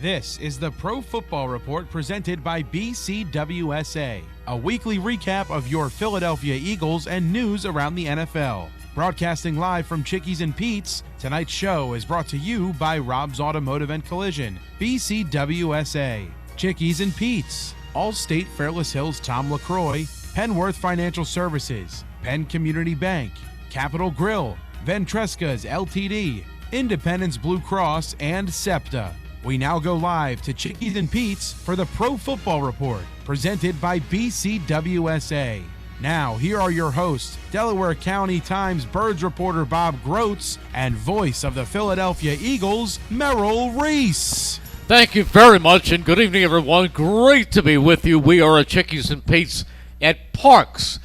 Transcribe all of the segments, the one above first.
This is the Pro Football Report presented by BCWSA, a weekly recap of your Philadelphia Eagles and news around the NFL. Broadcasting live from Chickies and Pete's, tonight's show is brought to you by Rob's Automotive and Collision, BCWSA, Chickies and Pete's, Allstate Fairless Hills Tom LaCroix, Penworth Financial Services, Penn Community Bank, Capital Grill, Ventresca's LTD, Independence Blue Cross, and SEPTA. We now go live to Chickies and Pete's for the Pro Football Report, presented by BCWSA. Now, here are your hosts, Delaware County Times Birds reporter Bob Groats and voice of the Philadelphia Eagles, Merrill Reese. Thank you very much, and good evening, everyone. Great to be with you. We are at Chickies and Pete's at Parks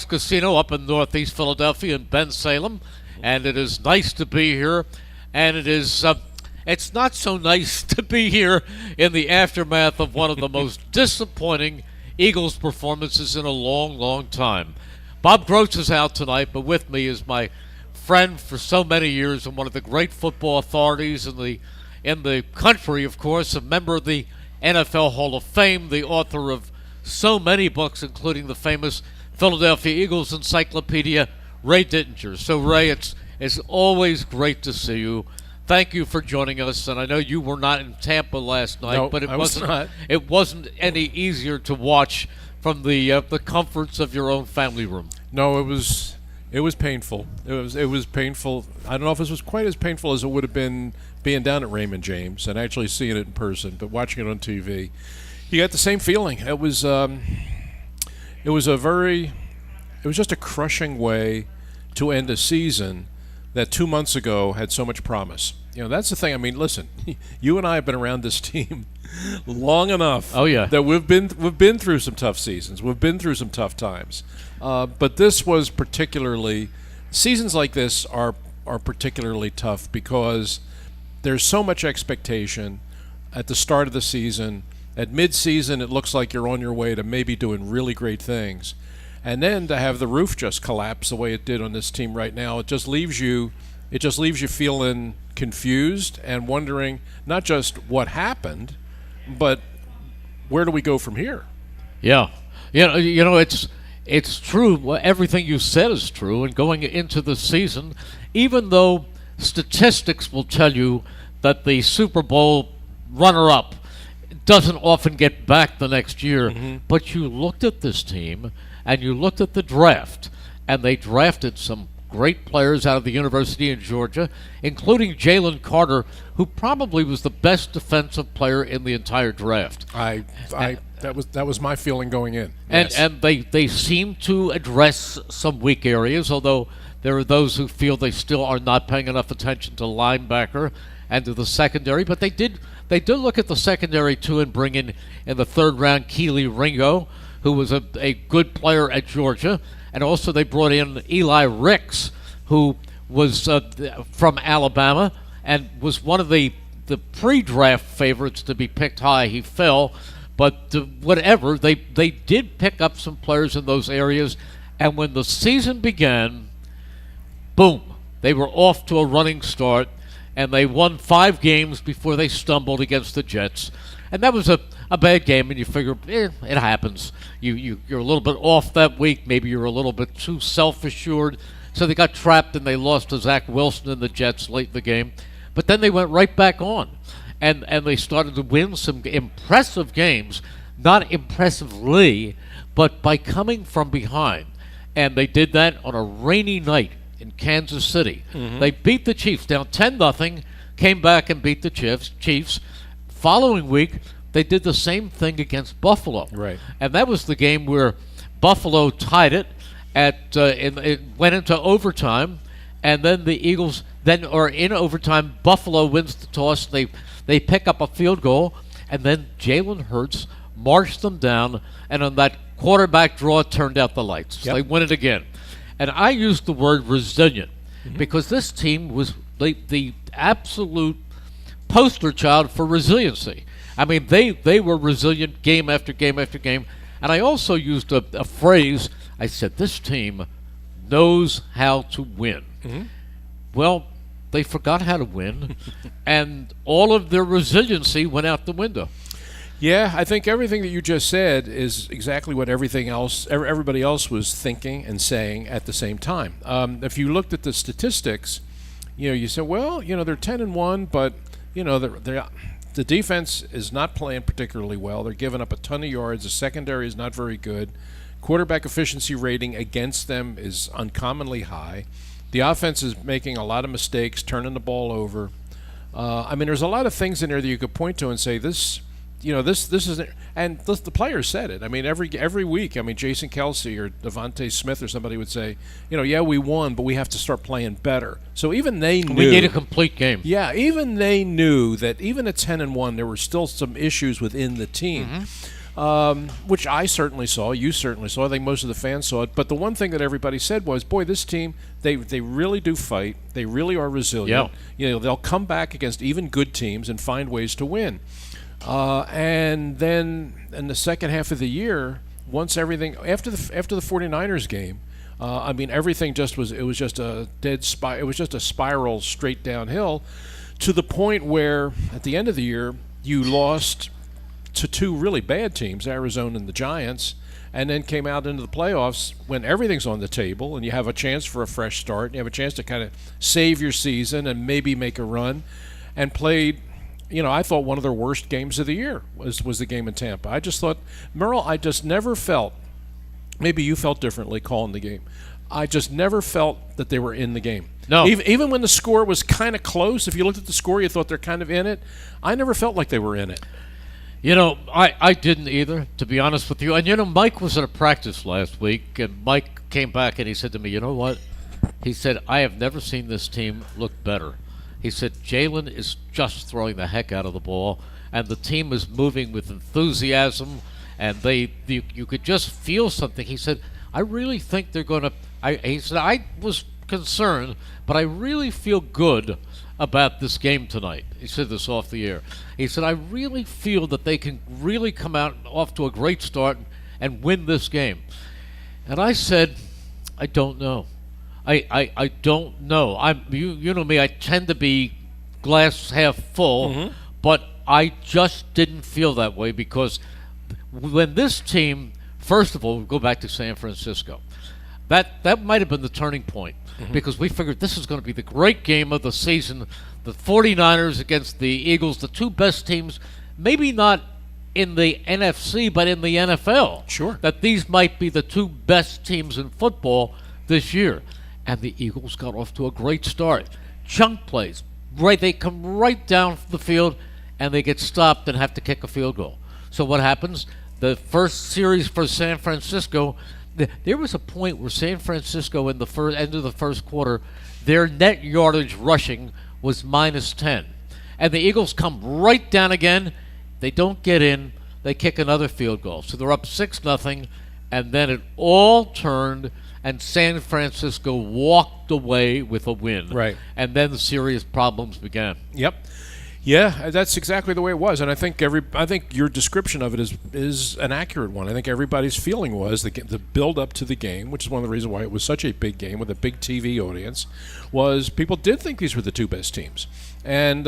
Casino up in Northeast Philadelphia in Bensalem, and it is nice to be here, and it is... It's not so nice to be here in the aftermath of one of the most disappointing Eagles performances in a long, long time. Bob Groats is out tonight, but with me is my friend for so many years and one of the great football authorities in the country, of course, a member of the NFL Hall of Fame, the author of so many books, including the famous Philadelphia Eagles Encyclopedia, Ray Didinger. So, Ray, it's always great to see you. Thank you for joining us, and I know you were not in Tampa last night, but it wasn't any easier to watch from the comforts of your own family room. No, it was painful. It was painful. I don't know if it was quite as painful as it would have been being down at Raymond James and actually seeing it in person, but watching it on TV, you got the same feeling. It was just a crushing way to end a season that 2 months ago had so much promise. You know, that's the thing. I mean, listen, you and I have been around this team long enough. Oh, yeah. That we've been through some tough seasons. We've been through some tough times. But this was particularly, seasons like this are particularly tough because there's so much expectation at the start of the season. At mid-season, it looks like you're on your way to maybe doing really great things. And then to have the roof just collapse the way it did on this team right now, it just leaves you feeling confused and wondering not just what happened, but where do we go from here? Yeah. You know, it's true. Everything you said is true. And going into the season, even though statistics will tell you that the Super Bowl runner-up doesn't often get back the next year, but you looked at this team and you looked at the draft, and they drafted some great players out of the University of Georgia, including Jalen Carter, who probably was the best defensive player in the entire draft. That was my feeling going in. And Yes. and they seem to address some weak areas, although there are those who feel they still are not paying enough attention to linebacker and to the secondary. But they did look at the secondary too and bring in the third round Keely Ringo, who was a good player at Georgia. And also they brought in Eli Ricks, who was from Alabama and was one of the pre-draft favorites to be picked high. He fell, but whatever. They did pick up some players in those areas. And when the season began, boom, they were off to a running start, and they won 5 games before they stumbled against the Jets. And that was a bad game, and you figure, it happens. You're a little bit off that week. Maybe you're a little bit too self-assured. So they got trapped, and they lost to Zach Wilson and the Jets late in the game. But then they went right back on, and they started to win some impressive games, not impressively, but by coming from behind. And they did that on a rainy night in Kansas City. They beat the Chiefs down 10-0, came back and beat the Chiefs. Following week, they did the same thing against Buffalo. Right. And that was the game where Buffalo tied it it went into overtime, and then the Eagles in overtime, Buffalo wins the toss. They pick up a field goal, and then Jalen Hurts marched them down, and on that quarterback draw turned out the lights. So they win it again. And I used the word resilient because this team was the absolute poster child for resiliency. I mean, they were resilient game after game after game. And I also used a phrase. I said, this team knows how to win. Well, they forgot how to win, and all of their resiliency went out the window. Yeah, I think everything that you just said is exactly what everybody else was thinking and saying at the same time. If you looked at the statistics, you said, well, they're 10-1, but the defense is not playing particularly well. They're giving up a ton of yards. The secondary is not very good. Quarterback efficiency rating against them is uncommonly high. The offense is making a lot of mistakes, turning the ball over. There's a lot of things in there that you could point to and say this isn't. And the players said it. Every week. Jason Kelsey or Devontae Smith or somebody would say, yeah, we won, but we have to start playing better. So even they knew we need a complete game. Yeah, even they knew that even at 10-1, there were still some issues within the team. Which I certainly saw, you certainly saw, I think most of the fans saw it. But the one thing that everybody said was, boy, this team, they really do fight. They really are resilient. Yeah. They'll come back against even good teams and find ways to win. And then in the second half of the year, once everything, after the 49ers game, everything was just a dead it was just a spiral straight downhill to the point where at the end of the year, you lost to two really bad teams, Arizona and the Giants, and then came out into the playoffs when everything's on the table and you have a chance for a fresh start and you have a chance to kind of save your season and maybe make a run, and played, I thought one of their worst games of the year was the game in Tampa. I just thought, Merrill, I just never felt, maybe you felt differently calling the game, I just never felt that they were in the game. No. Even when the score was kind of close, if you looked at the score, you thought they're kind of in it. I never felt like they were in it. I didn't either, to be honest with you. And, Mike was at a practice last week, and Mike came back and he said to me, you know what? He said, I have never seen this team look better. He said, Jalen is just throwing the heck out of the ball, and the team is moving with enthusiasm, and you could just feel something. He said, I really think they're going to – he said, I was concerned, but I really feel good about this game tonight. He said this off the air. He said, I really feel that they can really come out off to a great start and win this game. And I said, I don't know. I don't know. You know me, I tend to be glass half full, but I just didn't feel that way because when this team, first of all, we'll go back to San Francisco. That might have been the turning point because we figured this is going to be the great game of the season. The 49ers against the Eagles, the two best teams, maybe not in the NFC, but in the NFL. Sure. That these might be the two best teams in football this year. And the Eagles got off to a great start. Chunk plays. Right, they come right down the field, and they get stopped and have to kick a field goal. So what happens? The first series for San Francisco, there was a point where San Francisco in the end of the first quarter, their net yardage rushing was -10. And the Eagles come right down again. They don't get in. They kick another field goal. So they're up 6-0, and then it all turned, and San Francisco walked away with a win. Right. And then the serious problems began. Yep. Yeah, that's exactly the way it was, and I think your description of it is an accurate one. I think everybody's feeling was the build up to the game, which is one of the reasons why it was such a big game with a big TV audience, was people did think these were the two best teams, and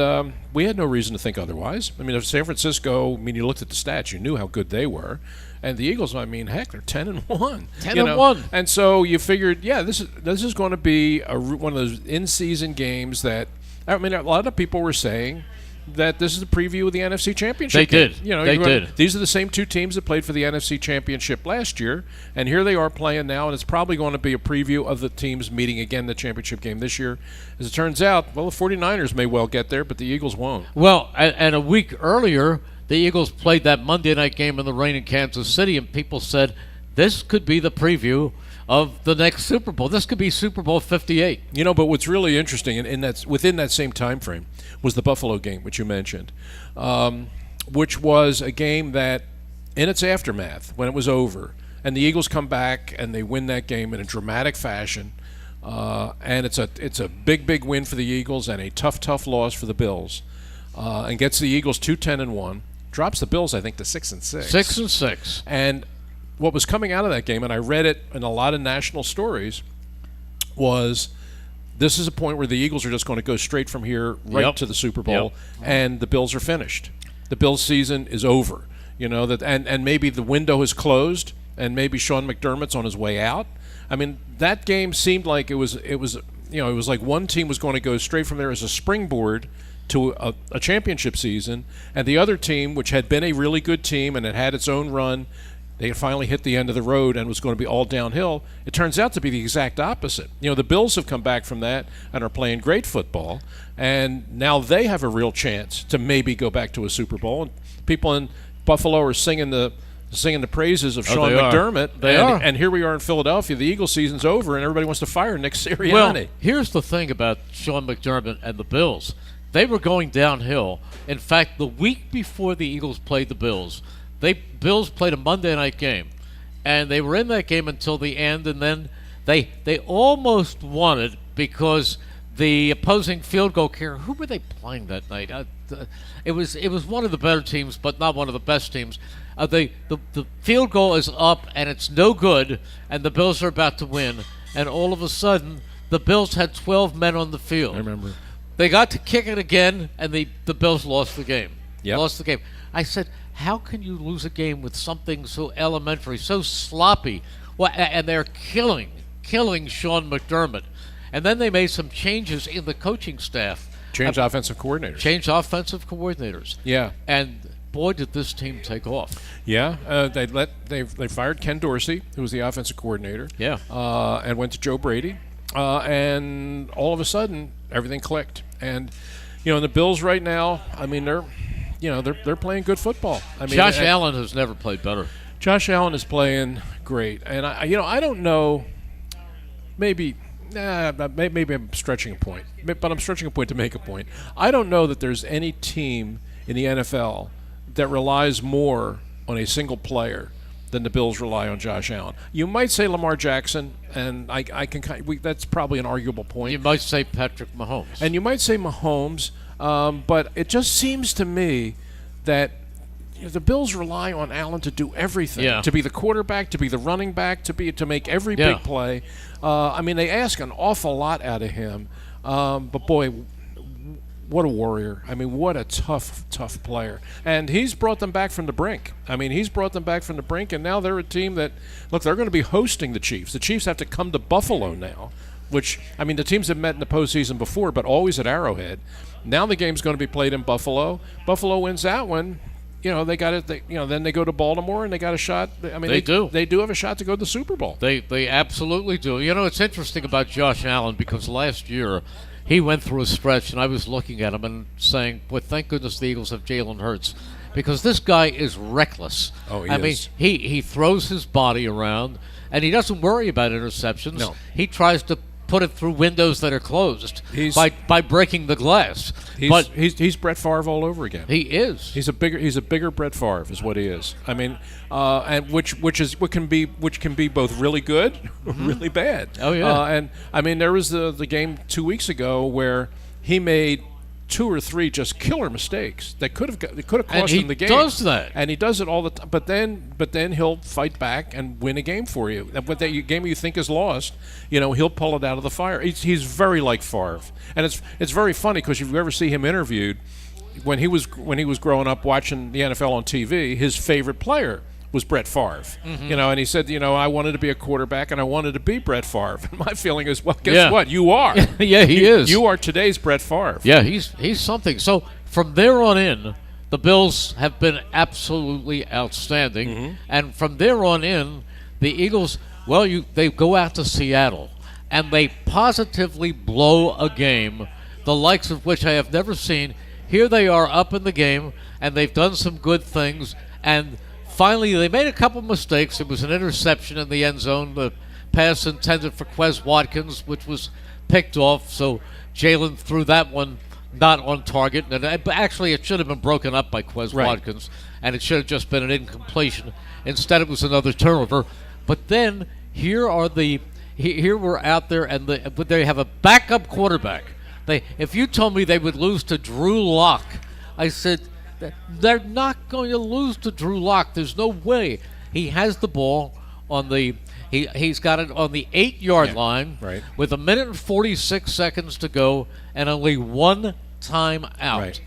we had no reason to think otherwise. If San Francisco, you looked at the stats, you knew how good they were, and the Eagles, heck, they're 10-1. 10-1. And so you figured, yeah, this is going to be one of those in-season games that a lot of people were saying that this is a preview of the NFC Championship game. They did. These are the same two teams that played for the NFC Championship last year, and here they are playing now, and it's probably going to be a preview of the teams meeting again the championship game this year. As it turns out, the 49ers may well get there, but the Eagles won't. Well, and a week earlier, the Eagles played that Monday night game in the rain in Kansas City, and people said this could be the preview of the next Super Bowl. This could be Super Bowl 58. But what's really interesting, and that's within that same time frame, was the Buffalo game, which you mentioned, which was a game that, in its aftermath, when it was over, and the Eagles come back and they win that game in a dramatic fashion, and it's a big win for the Eagles and a tough loss for the Bills, and gets the Eagles to 10-1, drops the Bills, I think, to 6-6. 6-6. And what was coming out of that game, and I read it in a lot of national stories, was This is a point where the Eagles are just going to go straight from here right to the Super Bowl, and the Bills are finished. The Bills' season is over. And maybe the window is closed, and maybe Sean McDermott's on his way out. I mean, that game seemed like it was like one team was going to go straight from there as a springboard to a championship season, and the other team, which had been a really good team and had its own run, they had finally hit the end of the road and was going to be all downhill. It turns out to be the exact opposite. The Bills have come back from that and are playing great football, and now they have a real chance to maybe go back to a Super Bowl. And people in Buffalo are singing the praises of Sean McDermott. They are. And here we are in Philadelphia. The Eagles season's over, and everybody wants to fire Nick Sirianni. Well, here's the thing about Sean McDermott and the Bills. They were going downhill. In fact, the week before the Eagles played the Bills, Bills played a Monday night game, and they were in that game until the end, and then they almost won it because the opposing field goal kicker, who were they playing that night? It was one of the better teams, but not one of the best teams. The field goal is up, and it's no good, and the Bills are about to win, and all of a sudden, the Bills had 12 men on the field. I remember. They got to kick it again, and the Bills lost the game. Yep. Lost the game. I said, how can you lose a game with something so elementary, so sloppy? Well, and they're killing Sean McDermott. And then they made some changes in the coaching staff. Changed offensive coordinators. Yeah. And boy, did this team take off. Yeah. They fired Ken Dorsey, who was the offensive coordinator. Yeah. And went to Joe Brady. And all of a sudden, everything clicked. And the Bills right now, I mean, they're playing good football. I mean, Josh Allen has never played better. Josh Allen is playing great, and I don't know. Maybe I'm stretching a point, but I'm stretching a point to make a point. I don't know that there's any team in the NFL that relies more on a single player than the Bills rely on Josh Allen. You might say Lamar Jackson, and that's probably an arguable point. You might say Patrick Mahomes. And you might say Mahomes, but it just seems to me that the Bills rely on Allen to do everything, to be the quarterback, to be the running back, to make every big play. I mean, they ask an awful lot out of him, but boy, what a warrior. I mean, what a tough player. And he's brought them back from the brink. And now they're a team that, look, they're going to be hosting the Chiefs. The Chiefs have to come to Buffalo now, which, I mean, the teams have met in the postseason before, but always at Arrowhead. Now the game's going to be played in Buffalo. Buffalo wins that one. They got it. Then they go to Baltimore and they got a shot. I mean, they do have a shot to go to the Super Bowl. They absolutely do. It's interesting about Josh Allen because last year he went through a stretch, and I was looking at him and saying, "Boy, thank goodness the Eagles have Jalen Hurts," because this guy is reckless. Oh, he is. I mean, he throws his body around, and he doesn't worry about interceptions. No. He tries to put it through windows that are closed by breaking the glass. He's Brett Favre all over again. He is. He's a bigger Brett Favre is what he is. I mean, and which can be both really good, really bad. Oh yeah. And I mean, there was the game 2 weeks ago where he made 2 or 3 just killer mistakes that could have cost him the game. And he does that. And he does it all the time. But then he'll fight back and win a game for you. But that game you think is lost, he'll pull it out of the fire. He's very like Favre, and it's very funny because if you ever see him interviewed, when he was growing up watching the NFL on TV, his favorite player was Brett Favre. Mm-hmm. And he said, I wanted to be a quarterback and I wanted to be Brett Favre. And my feeling is, well, guess what? You are. Yeah, he is. You are today's Brett Favre. Yeah, he's something. So from there on in, the Bills have been absolutely outstanding. Mm-hmm. And from there on in, the Eagles, they go out to Seattle and they positively blow a game, the likes of which I have never seen. Here they are up in the game, and they've done some good things, and finally, they made a couple mistakes. It was an interception in the end zone, the pass intended for Quez Watkins, which was picked off, so Jalen threw that one not on target. And actually, it should have been broken up by Quez Watkins, and it should have just been an incompletion. Instead, it was another turnover. But then, here we're out there, and they have a backup quarterback. If you told me they would lose to Drew Lock, I said, they're not going to lose to Drew Lock. There's no way. He has the ball on the He's got it on the 8-yard line right. with 1 minute and 46 seconds to go and only one time out. Right.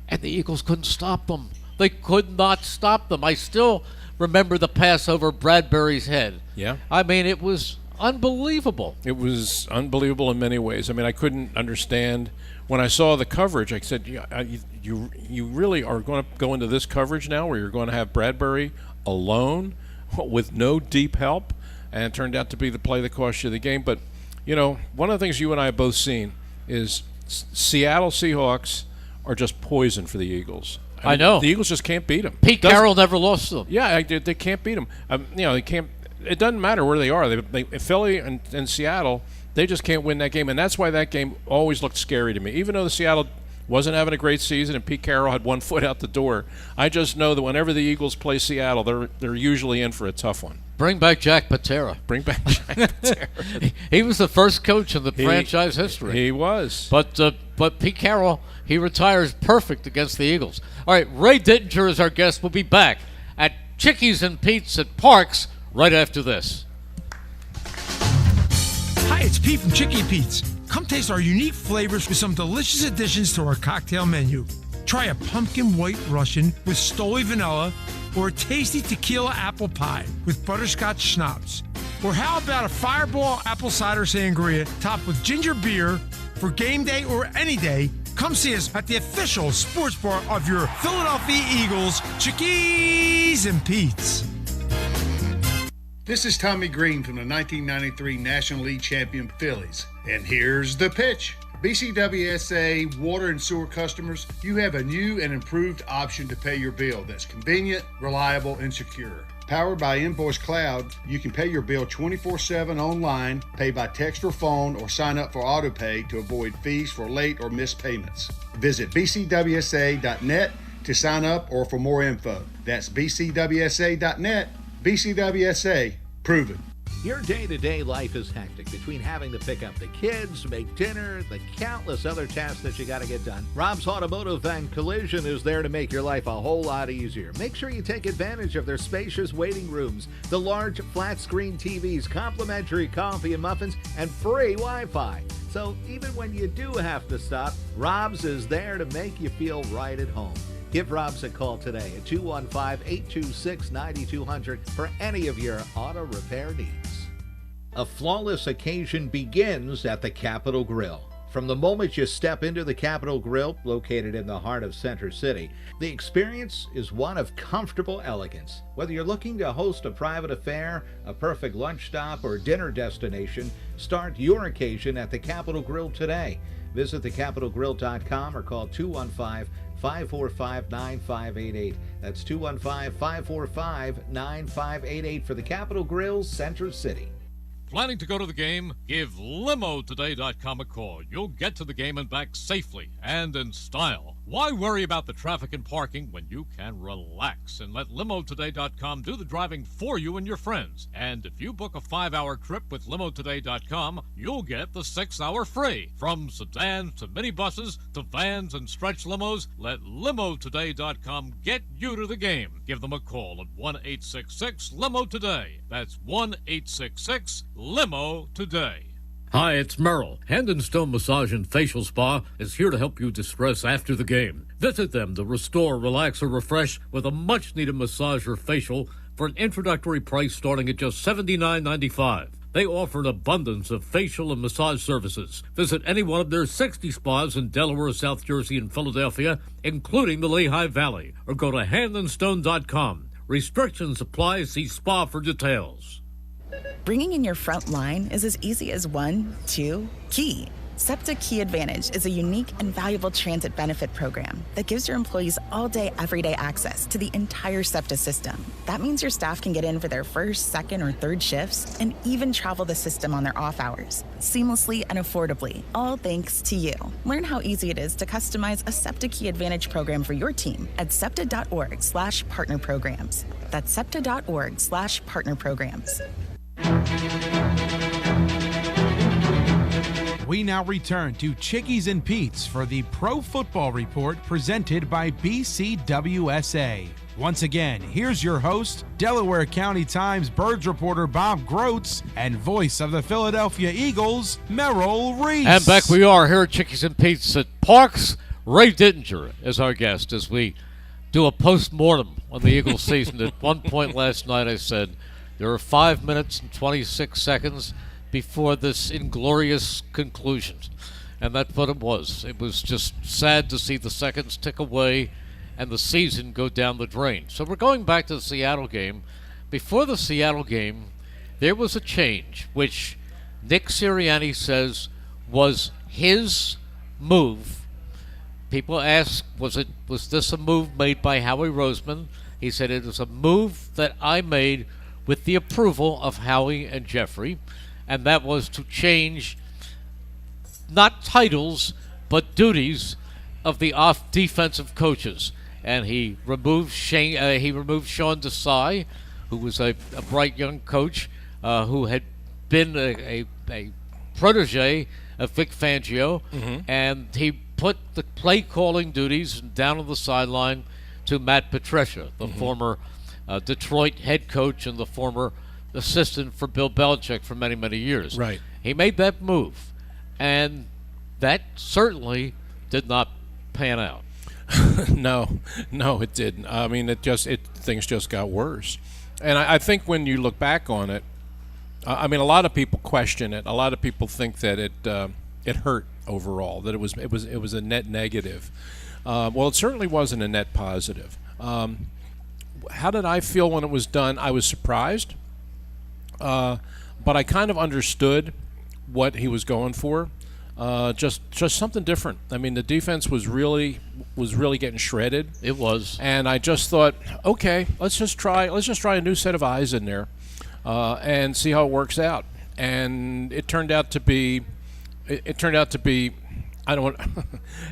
And the Eagles couldn't stop them. They could not stop them. I still remember the pass over Bradbury's head. Yeah. I mean, it was unbelievable. It was unbelievable in many ways. I mean, I couldn't understand. When I saw the coverage, I said, you really are going to go into this coverage now where you're going to have Bradbury alone with no deep help? And it turned out to be the play that cost you the game. But, one of the things you and I have both seen is Seattle Seahawks are just poison for the Eagles. I know. The Eagles just can't beat them. Pete Carroll never lost to them. Yeah, they can't beat them. They can't. It doesn't matter where they are. Philly and Seattle, they just can't win that game. And that's why that game always looked scary to me. Even though the Seattle wasn't having a great season and Pete Carroll had one foot out the door, I just know that whenever the Eagles play Seattle, they're usually in for a tough one. Bring back Jack Patera. Bring back Jack Patera. He was the first coach in the franchise history. He was. But Pete Carroll, he retires perfect against the Eagles. All right, Ray Didinger is our guest. We'll be back at Chickies and Pete's at Parks right after this. Hi, it's Pete from Chickie Pete's. Come taste our unique flavors with some delicious additions to our cocktail menu. Try a pumpkin white Russian with Stoli vanilla, or a tasty tequila apple pie with butterscotch schnapps. Or how about a fireball apple cider sangria topped with ginger beer for game day or any day? Come see us at the official sports bar of your Philadelphia Eagles, Chickies and Pete's. This is Tommy Green from the 1993 National League champion Phillies. And here's the pitch. BCWSA water and sewer customers, you have a new and improved option to pay your bill that's convenient, reliable, and secure. Powered by Invoice Cloud, you can pay your bill 24/7 online, pay by text or phone, or sign up for AutoPay to avoid fees for late or missed payments. Visit bcwsa.net to sign up or for more info. That's bcwsa.net. BCWSA, proven. Your day-to-day life is hectic between having to pick up the kids, make dinner, the countless other tasks that you got to get done. Rob's Automotive and Collision is there to make your life a whole lot easier. Make sure you take advantage of their spacious waiting rooms, the large flat-screen TVs, complimentary coffee and muffins, and free Wi-Fi. So even when you do have to stop, Rob's is there to make you feel right at home. Give Rob's a call today at 215-826-9200 for any of your auto repair needs. A flawless occasion begins at the Capitol Grill. From the moment you step into the Capitol Grill, located in the heart of Center City, the experience is one of comfortable elegance. Whether you're looking to host a private affair, a perfect lunch stop, or dinner destination, start your occasion at the Capitol Grill today. Visit thecapitolgrill.com or call 215-545-9588. That's 215-545-9588 for the Capitol Grill, Center City. Planning to go to the game? Give LimoToday.com a call. You'll get to the game and back safely and in style. Why worry about the traffic and parking when you can relax and let LimoToday.com do the driving for you and your friends? And if you book a 5-hour trip with LimoToday.com, you'll get the 6-hour free. From sedans to minibuses to vans and stretch limos, let LimoToday.com get you to the game. Give them a call at 1-866-LIMO-TODAY. That's 1-866-LIMO-TODAY. Hi, it's Merrill. Hand and Stone Massage and Facial Spa is here to help you distress after the game. Visit them to restore, relax, or refresh with a much-needed massage or facial for an introductory price starting at just $79.95. They offer an abundance of facial and massage services. Visit any one of their 60 spas in Delaware, South Jersey, and Philadelphia, including the Lehigh Valley, or go to handandstone.com. Restrictions apply. See spa for details. Bringing in your front line is as easy as 1, 2, key. SEPTA Key Advantage is a unique and valuable transit benefit program that gives your employees all-day, everyday access to the entire SEPTA system. That means your staff can get in for their first, second, or third shifts and even travel the system on their off hours, seamlessly and affordably, all thanks to you. Learn how easy it is to customize a SEPTA Key Advantage program for your team at SEPTA.org/partner programs. That's SEPTA.org/partner programs. We now return to Chickies and Pete's for the Pro Football Report presented by BCWSA. Once again, here's your host, Delaware County Times Birds reporter Bob Groats, and voice of the Philadelphia Eagles, Merrill Reese. And back we are here at Chickies and Pete's at Parks. Ray Didinger is our guest as we do a post-mortem on the Eagles season. At one point last night I said there are 5 minutes and 26 seconds before this inglorious conclusion. And that's what it was. It was just sad to see the seconds tick away and the season go down the drain. So we're going back to the Seattle game. Before the Seattle game, there was a change, which Nick Sirianni says was his move. People ask, was this a move made by Howie Roseman? He said it was a move that I made with the approval of Howie and Jeffrey, and that was to change not titles but duties of the defensive coaches. And he removed Sean Desai, who was a bright young coach who had been a protege of Vic Fangio, and he put the play calling duties down on the sideline to Matt Patricia, the former Detroit head coach and the former assistant for Bill Belichick for many, many years. Right. He made that move, and that certainly did not pan out. No, it didn't. I mean, things just got worse. And I think when you look back on it, I mean, a lot of people question it. A lot of people think that it hurt overall, that it was a net negative. Well, it certainly wasn't a net positive. How did I feel when it was done? I was surprised, but I kind of understood what he was going for. Just something different. I mean, the defense was really getting shredded. It was, and I just thought, okay, let's just try a new set of eyes in there, and see how it works out. And it turned out to be, I don't want,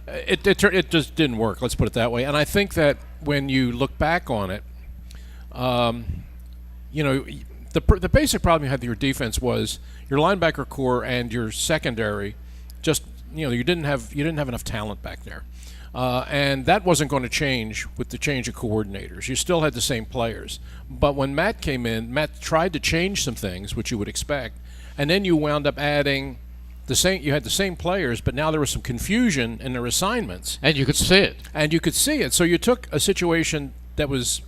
it just didn't work. Let's put it that way. And I think that when you look back on it, you know, the basic problem you had with your defense was your linebacker core and your secondary. Just, you know, you didn't have enough talent back there, and that wasn't going to change with the change of coordinators. You still had the same players, but when Matt came in, Matt tried to change some things, which you would expect, and then you wound up adding the same. You had the same players, but now there was some confusion in their assignments, and you could see it. So you took a situation that was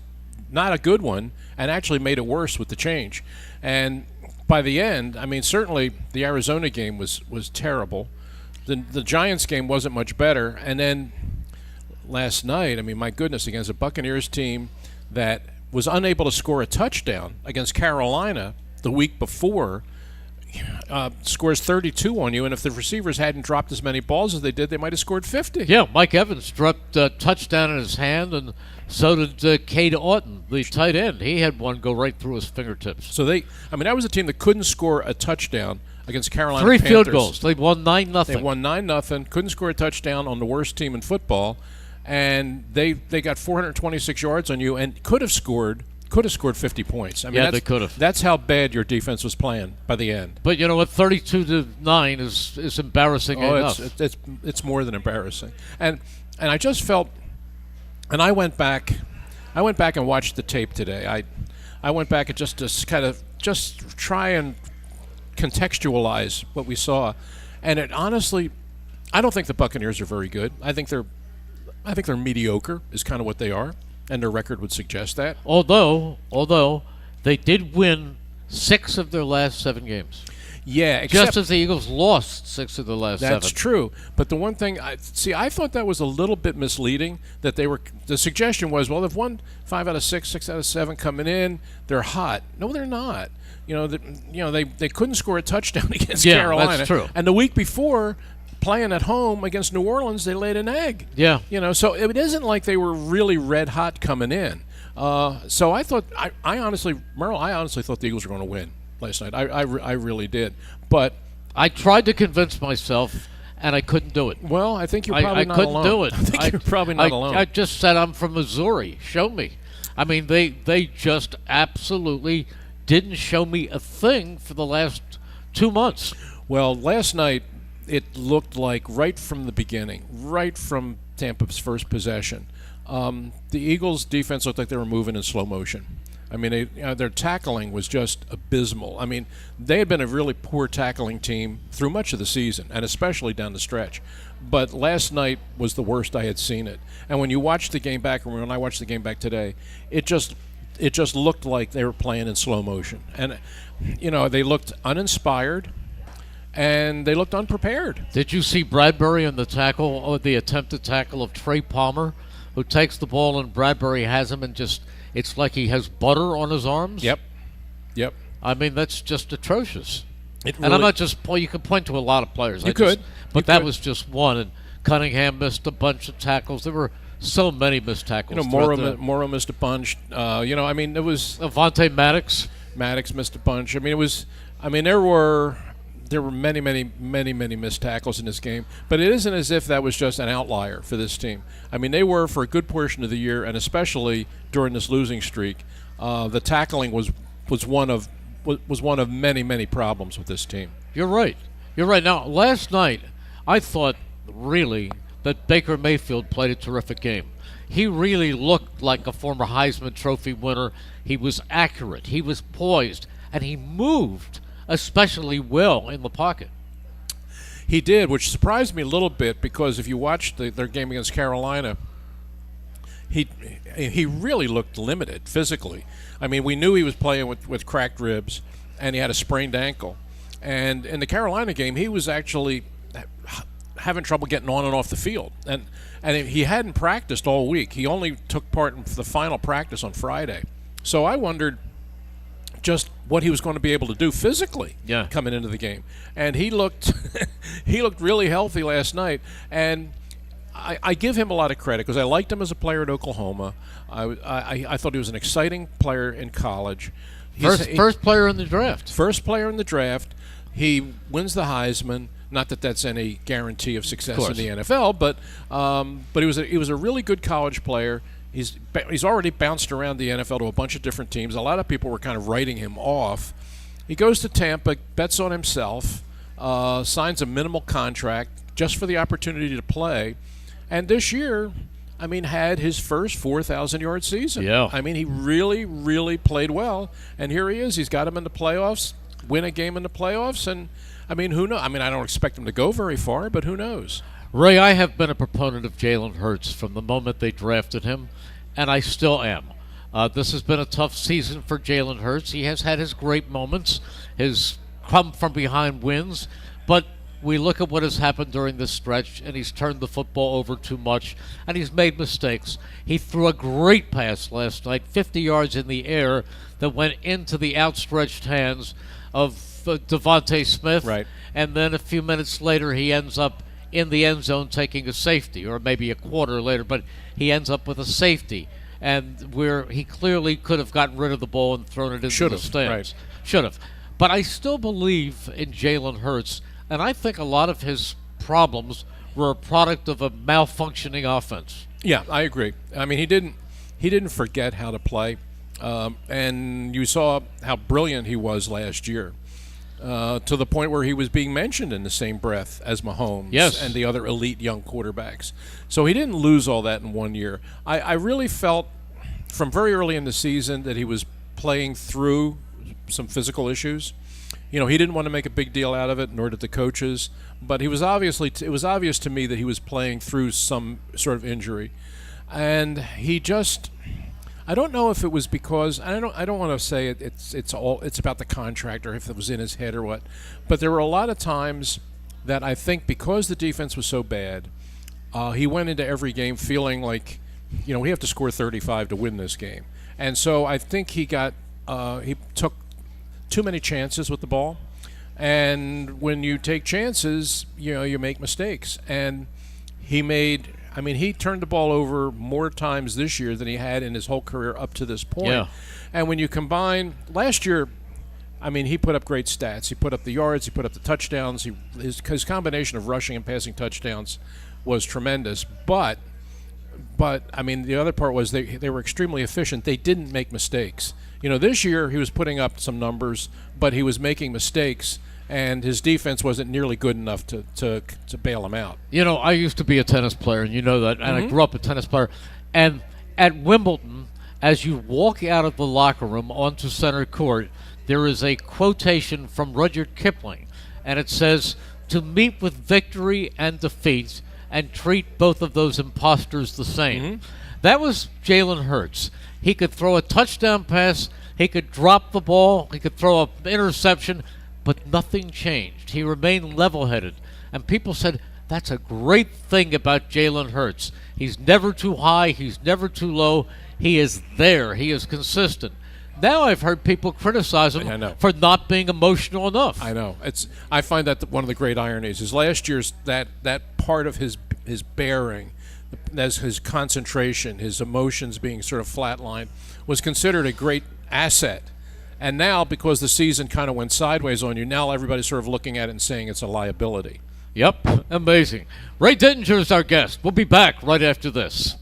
not a good one and actually made it worse with the change. And by the end, I mean, certainly the Arizona game was terrible. The Giants game wasn't much better. And then last night, I mean, my goodness, against a Buccaneers team that was unable to score a touchdown against Carolina the week before, scores 32 on you, and if the receivers hadn't dropped as many balls as they did, they might have scored 50. Yeah, Mike Evans dropped a touchdown in his hand, and so did Cade Otton, the tight end. He had one go right through his fingertips. So that was a team that couldn't score a touchdown against Carolina Panthers. 3 field goals. They won 9-0. They won 9-0, couldn't score a touchdown on the worst team in football, and they got 426 yards on you and could have scored 50 points. I mean, they could have. That's how bad your defense was playing by the end. But you know what? 32-9 is embarrassing enough. It's more than embarrassing. And I just felt, and I went back and watched the tape today. I went back and just to kind of just try and contextualize what we saw, and it honestly, I don't think the Buccaneers are very good. I think they're mediocre is kind of what they are. And their record would suggest that. Although they did win 6 of their last 7 games. Yeah, just as the Eagles lost 6 of the last 7. That's true. But the one thing I thought that was a little bit misleading. That the suggestion was, well, they've won 5 out of 6, 6 out of 7 coming in. They're hot. No, they're not. They couldn't score a touchdown against Carolina. That's true. And the week before, playing at home against New Orleans, they laid an egg. Yeah. So it isn't like they were really red hot coming in. So I thought, I honestly thought the Eagles were going to win last night. I really did. But I tried to convince myself, and I couldn't do it. Well, I think you're probably not alone. I couldn't do it. I think you're probably not alone. I just said I'm from Missouri. Show me. I mean, they just absolutely didn't show me a thing for the last 2 months. Well, last night, it looked like right from the beginning, right from Tampa's first possession, the Eagles' defense looked like they were moving in slow motion. I mean, their tackling was just abysmal. I mean, they had been a really poor tackling team through much of the season, and especially down the stretch. But last night was the worst I had seen it. And when you watch the game back, and when I watched the game back today, it just looked like they were playing in slow motion. And, they looked uninspired, and they looked unprepared. Did you see Bradbury in the tackle, or the attempted tackle of Trey Palmer, who takes the ball and Bradbury has him and just... It's like he has butter on his arms. Yep. I mean, that's just atrocious. And I'm not just you can point to a lot of players. But that was just one. And Cunningham missed a bunch of tackles. There were so many missed tackles. Morrow missed a bunch. It was Avonte Maddox. Maddox missed a bunch. I mean, it was. I mean, there were many missed tackles in this game, but it isn't as if that was just an outlier for this team. I mean, they were for a good portion of the year, and especially during this losing streak, the tackling was one of many problems with this team. You're right. Now, last night, I thought really that Baker Mayfield played a terrific game. He really looked like a former Heisman Trophy winner. He was accurate. He was poised, and he moved especially well in the pocket. He did, which surprised me a little bit, because if you watched their game against Carolina, he really looked limited physically. I mean, we knew he was playing with cracked ribs, and he had a sprained ankle. And in the Carolina game, he was actually having trouble getting on and off the field. And he hadn't practiced all week. He only took part in the final practice on Friday. So I wondered just what he was going to be able to do physically coming into the game. And he looked really healthy last night. And I give him a lot of credit because I liked him as a player at Oklahoma. I thought he was an exciting player in college. First player in the draft. First player in the draft. He wins the Heisman. Not that that's any guarantee of success in the NFL, but he was a really good college player. He's already bounced around the NFL to a bunch of different teams. A lot of people were kind of writing him off. He goes to Tampa, bets on himself, signs a minimal contract just for the opportunity to play, and this year, I mean, had his first 4,000-yard season. Yeah. I mean, he really played well, and here he is. He's got him in the playoffs, win a game in the playoffs, and I mean, who knows? I mean, I don't expect him to go very far, but who knows? Ray, I have been a proponent of Jalen Hurts from the moment they drafted him, and I still am. This has been a tough season for Jalen Hurts. He has had his great moments, his come-from-behind wins, but we look at what has happened during this stretch, and he's turned the football over too much, and he's made mistakes. He threw a great pass last night, 50 yards in the air, that went into the outstretched hands of Devontae Smith, right. And then a few minutes later he ends up in the end zone taking a safety, or maybe a quarter later, but he ends up with a safety, and where he clearly could have gotten rid of the ball and thrown it into the stands. Should have. But I still believe in Jalen Hurts, and I think a lot of his problems were a product of a malfunctioning offense. Yeah, I agree. I mean, he didn't forget how to play, and you saw how brilliant he was last year. To the point where he was being mentioned in the same breath as Mahomes and the other elite young quarterbacks. So he didn't lose all that in 1 year. I really felt from very early in the season that he was playing through some physical issues. You know, he didn't want to make a big deal out of it, nor did the coaches. But it was obvious to me that he was playing through some sort of injury. And he just... I don't know if it was because I don't want to say it's about the contract or if it was in his head or what, but there were a lot of times that I think because the defense was so bad, he went into every game feeling like, you know, we have to score 35 to win this game, and so I think he took too many chances with the ball, and when you take chances, you know, you make mistakes, and he turned the ball over more times this year than he had in his whole career up to this point. Yeah. And when you combine last year, I mean, he put up great stats. He put up the yards. He put up the touchdowns. His combination of rushing and passing touchdowns was tremendous. But I mean, the other part was they were extremely efficient. They didn't make mistakes. You know, this year he was putting up some numbers, but he was making mistakes. and his defense wasn't nearly good enough to bail him out. You know, I used to be a tennis player, and you know that, and I grew up a tennis player. And at Wimbledon, as you walk out of the locker room onto center court, there is a quotation from Rudyard Kipling, and it says, "To meet with victory and defeat and treat both of those imposters the same." That was Jalen Hurts. He could throw a touchdown pass, he could drop the ball, he could throw an interception, but nothing changed. He remained level-headed, and people said, that's a great thing about Jalen Hurts. He's never too high, he's never too low. He is there. He is consistent. Now I've heard people criticize him for not being emotional enough. I know. I find that one of the great ironies is last year's that part of his bearing, as his concentration, his emotions being sort of flatlined, was considered a great asset. And now, because the season kind of went sideways on you, now everybody's sort of looking at it and saying it's a liability. Yep, amazing. Ray Didinger is our guest. We'll be back right after this.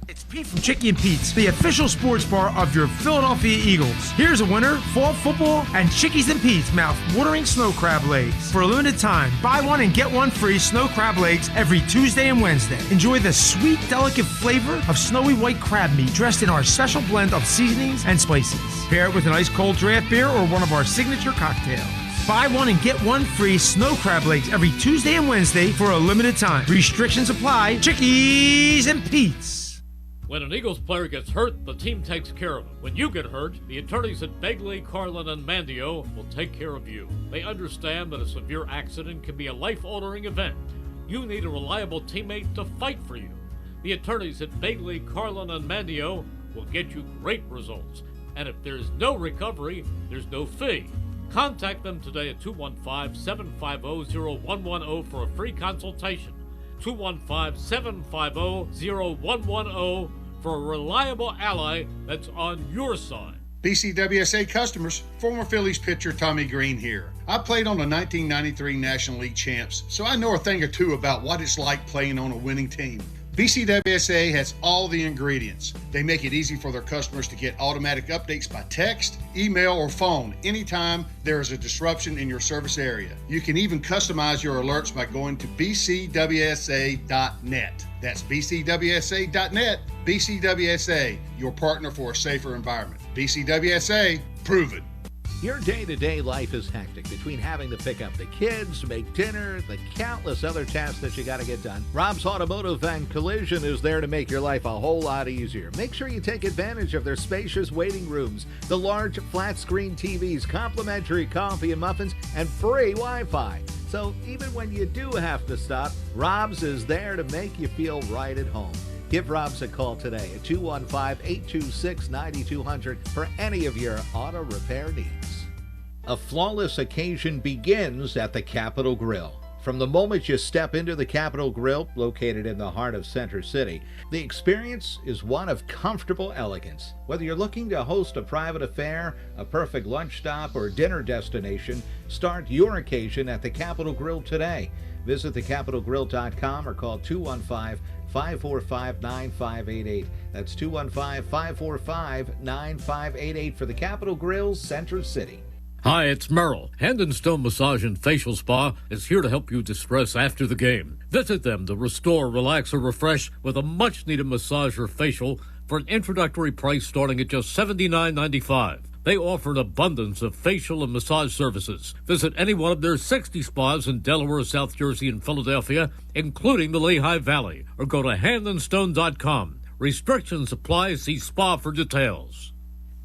It's Pete from Chicky and Pete's, the official sports bar of your Philadelphia Eagles. Here's a winner, fall football, and Chickies and Pete's mouth-watering snow crab legs. For a limited time, buy one and get one free snow crab legs every Tuesday and Wednesday. Enjoy the sweet, delicate flavor of snowy white crab meat dressed in our special blend of seasonings and spices. Pair it with an ice-cold draft beer or one of our signature cocktails. Buy one and get one free snow crab legs every Tuesday and Wednesday for a limited time. Restrictions apply. Chickies and Pete's. When an Eagles player gets hurt, the team takes care of him. When you get hurt, the attorneys at Begley, Carlin, and Mandio will take care of you. They understand that a severe accident can be a life-altering event. You need a reliable teammate to fight for you. The attorneys at Begley, Carlin, and Mandio will get you great results. And if there's no recovery, there's no fee. Contact them today at 215-750-0110 for a free consultation. 215-750-0110 for a reliable ally that's on your side. BCWSA customers, former Phillies pitcher Tommy Green here. I played on the 1993 National League champs, so I know a thing or two about what it's like playing on a winning team. BCWSA has all the ingredients. They make it easy for their customers to get automatic updates by text, email, or phone anytime there is a disruption in your service area. You can even customize your alerts by going to bcwsa.net. That's bcwsa.net. BCWSA, your partner for a safer environment. BCWSA, proven. Your day-to-day life is hectic between having to pick up the kids, make dinner, the countless other tasks that you got to get done. Rob's Automotive and Collision is there to make your life a whole lot easier. Make sure you take advantage of their spacious waiting rooms, the large flat-screen TVs, complimentary coffee and muffins, and free Wi-Fi. So even when you do have to stop, Rob's is there to make you feel right at home. Give Rob's a call today at 215-826-9200 for any of your auto repair needs. A flawless occasion begins at the Capitol Grill. From the moment you step into the Capitol Grill, located in the heart of Center City, the experience is one of comfortable elegance. Whether you're looking to host a private affair, a perfect lunch stop, or dinner destination, start your occasion at the Capitol Grill today. Visit thecapitolgrill.com or call 215-545-9588. That's 215-545-9588 for the Capitol Grill, Center City. Hi, it's Merrill. Hand and Stone Massage and Facial Spa is here to help you distress after the game. Visit them to restore, relax, or refresh with a much-needed massage or facial for an introductory price starting at just $79.95. They offer an abundance of facial and massage services. Visit any one of their 60 spas in Delaware, South Jersey, and Philadelphia, including the Lehigh Valley, or go to handandstone.com. Restrictions apply. See spa for details.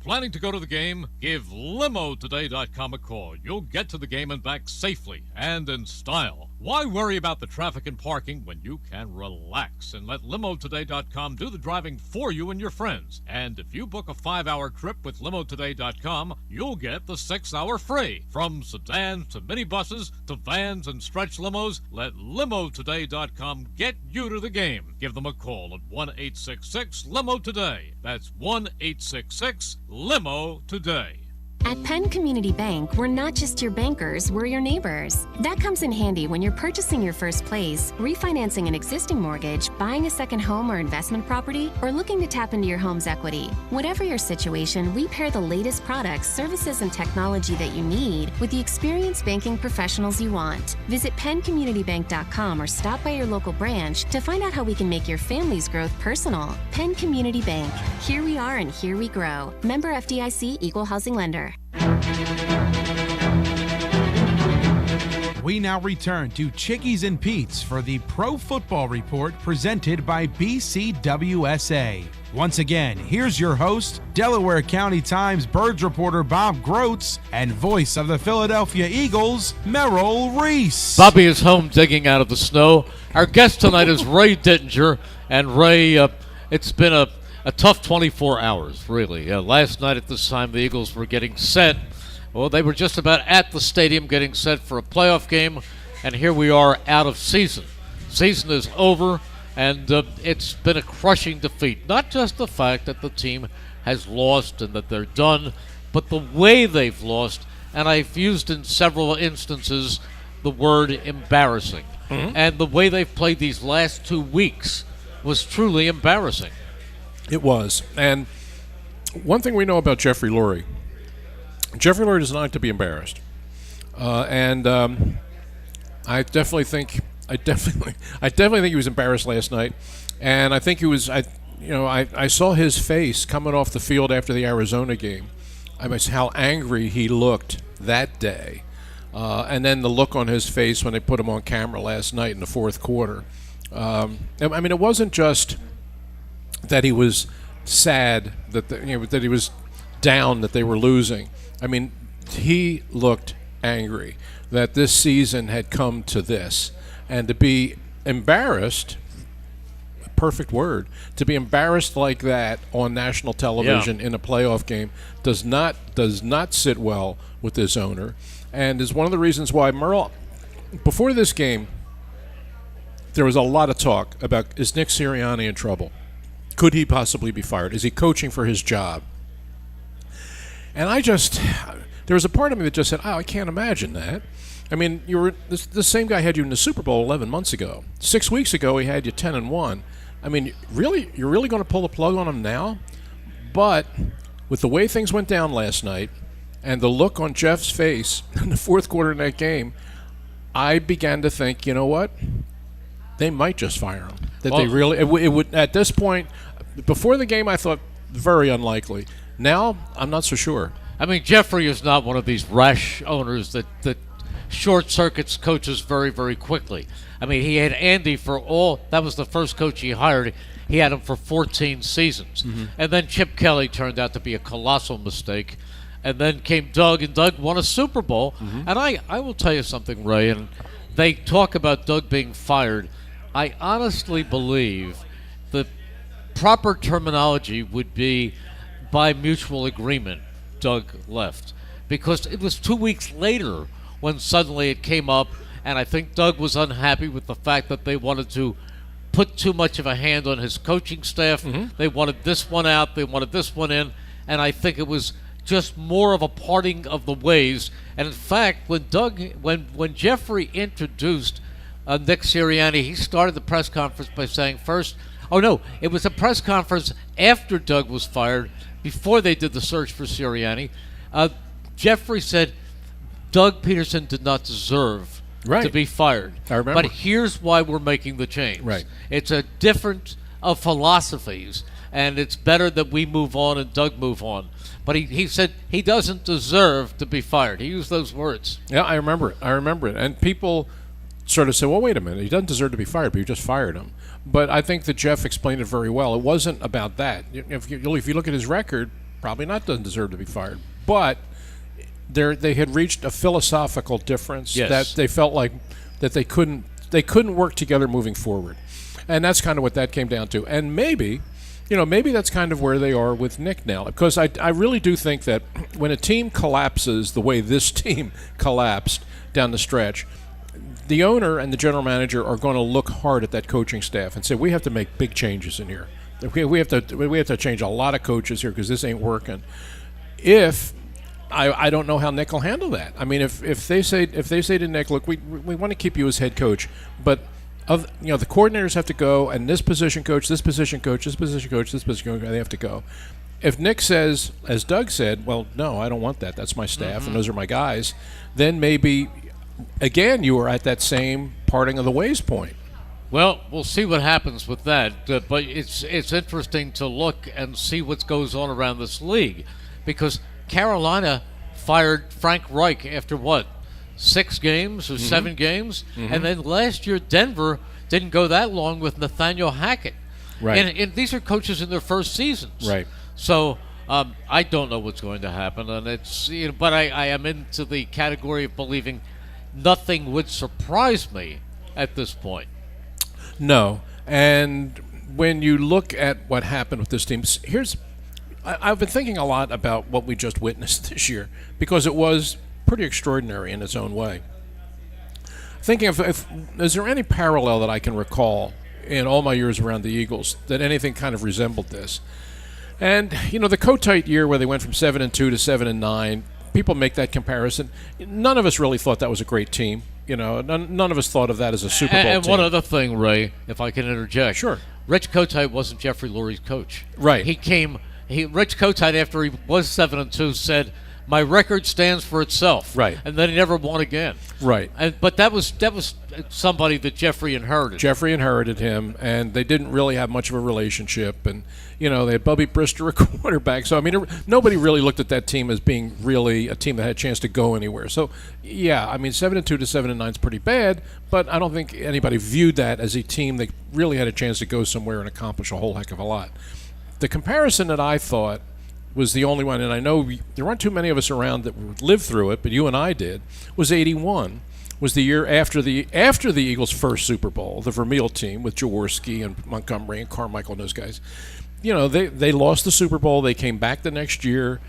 Planning to go to the game? Give LimoToday.com a call. You'll get to the game and back safely and in style. Why worry about the traffic and parking when you can relax and let LimoToday.com do the driving for you and your friends? And if you book a 5-hour trip with LimoToday.com, you'll get the 6-hour free. From sedans to minibuses to vans and stretch limos, let LimoToday.com get you to the game. Give them a call at 1-866-LIMO-TODAY. That's 1-866-LIMO-TODAY. At Penn Community Bank, we're not just your bankers, we're your neighbors. That comes in handy when you're purchasing your first place, refinancing an existing mortgage, buying a second home or investment property, or looking to tap into your home's equity. Whatever your situation, we pair the latest products, services, and technology that you need with the experienced banking professionals you want. Visit penncommunitybank.com or stop by your local branch to find out how we can make your family's growth personal. Penn Community Bank. Here we are and here we grow. Member FDIC, Equal Housing Lender. We now return to Chickies and Pete's for the Pro Football Report presented by BCWSA. Once again, here's your host, Delaware County Times Birds reporter Bob Groats, and voice of the Philadelphia Eagles, Merrill Reese. Bobby is home digging out of the snow. Our guest tonight is Ray Didinger, and Ray, it's been a tough 24 hours, really. Last night at this time, the Eagles were getting set. Well, they were just about at the stadium getting set for a playoff game, and here we are out of season. Season is over, and it's been a crushing defeat. Not just the fact that the team has lost and that they're done, but the way they've lost, and I've used in several instances the word embarrassing. Mm-hmm. And the way they've played these last 2 weeks was truly embarrassing. It was. And one thing we know about Jeffrey Lurie does not like to be embarrassed. I definitely think he was embarrassed last night. And I think he was I saw his face coming off the field after the Arizona game. I mean, how angry he looked that day. And then the look on his face when they put him on camera last night in the fourth quarter. I mean, it wasn't just that he was sad that that he was down that they were losing. I mean, he looked angry that this season had come to this, and to be embarrassed, perfect word, to be embarrassed like that on national television in a playoff game does not sit well with this owner, and is one of the reasons why Merrill, before this game, there was a lot of talk about, is Nick Sirianni in trouble? Could he possibly be fired? Is he coaching for his job? And there was a part of me that just said, I can't imagine that. I mean, you were the same guy had you in the Super Bowl 11 months ago. 6 weeks ago, he had you 10-1. I mean, you're really going to pull the plug on him now? But with the way things went down last night and the look on Jeff's face in the fourth quarter of that game, I began to think, you know what? They might just fire him. It would at this point. Before the game, I thought very unlikely. Now, I'm not so sure. I mean, Jeffrey is not one of these rash owners that short circuits coaches very, very quickly. I mean, he had Andy that was the first coach he hired. He had him for 14 seasons. Mm-hmm. And then Chip Kelly turned out to be a colossal mistake. And then came Doug, and Doug won a Super Bowl. Mm-hmm. And I will tell you something, Ray, and they talk about Doug being fired. I honestly believe the proper terminology would be by mutual agreement, Doug left. Because it was 2 weeks later when suddenly it came up, and I think Doug was unhappy with the fact that they wanted to put too much of a hand on his coaching staff. Mm-hmm. They wanted this one out, they wanted this one in, and I think it was just more of a parting of the ways. And in fact, when Jeffrey introduced Nick Sirianni, he started the press conference by saying it was a press conference after Doug was fired, before they did the search for Sirianni. Jeffrey said Doug Peterson did not deserve to be fired. I remember. But here's why we're making the change. Right. It's a different of philosophies, and it's better that we move on and Doug move on. But he said he doesn't deserve to be fired. He used those words. Yeah, I remember it. And people sort of said, well, wait a minute. He doesn't deserve to be fired, but you just fired him. But I think that Jeff explained it very well. It wasn't about that. If you look at his record, probably not doesn't deserve to be fired. But they had reached a philosophical difference that they felt like that they couldn't work together moving forward. And that's kind of what that came down to. And maybe that's kind of where they are with Nick now. Because I really do think that when a team collapses the way this team collapsed down the stretch, the owner and the general manager are going to look hard at that coaching staff and say, we have to make big changes in here. We have to change a lot of coaches here because this ain't working. If I don't know how Nick will handle that. I mean, if they say to Nick, look, we want to keep you as head coach, but the coordinators have to go, and this position coach, this position coach, this position coach, this position coach, they have to go. If Nick says, as Doug said, well, no, I don't want that. That's my staff, and those are my guys. Then maybe, again, you are at that same parting of the ways point. Well, we'll see what happens with that. But it's interesting to look and see what goes on around this league, because Carolina fired Frank Reich after 6 games or 7 games? And then last year Denver didn't go that long with Nathaniel Hackett. Right. And these are coaches in their first seasons. Right. So I don't know what's going to happen, and it's but I am into the category of believing nothing would surprise me at this point. No. And when you look at what happened with this team, I've been thinking a lot about what we just witnessed this year, because it was pretty extraordinary in its own way. Thinking is there any parallel that I can recall in all my years around the Eagles that anything kind of resembled this? And, the Kotite year where they went from 7-2 to 7-9, people make that comparison. None of us really thought that was a great team. None of us thought of that as a Super Bowl team. And one other thing, Ray, if I can interject. Sure. Rich Kotite wasn't Jeffrey Lurie's coach. Right. Rich Kotite, after he was 7-2, said, "My record stands for itself." Right. And then he never won again. Right. But that was somebody that Jeffrey inherited. Jeffrey inherited him, and they didn't really have much of a relationship. And, they had Bubby Brister, a quarterback. So, I mean, nobody really looked at that team as being really a team that had a chance to go anywhere. So, yeah, I mean, 7-2 to 7-9 is pretty bad, but I don't think anybody viewed that as a team that really had a chance to go somewhere and accomplish a whole heck of a lot. The comparison that I thought was the only one, and I know there weren't too many of us around that lived through it, but you and I did, was 81. Was the year after the Eagles' first Super Bowl, the Vermeil team with Jaworski and Montgomery and Carmichael and those guys. They lost the Super Bowl. They came back the next year.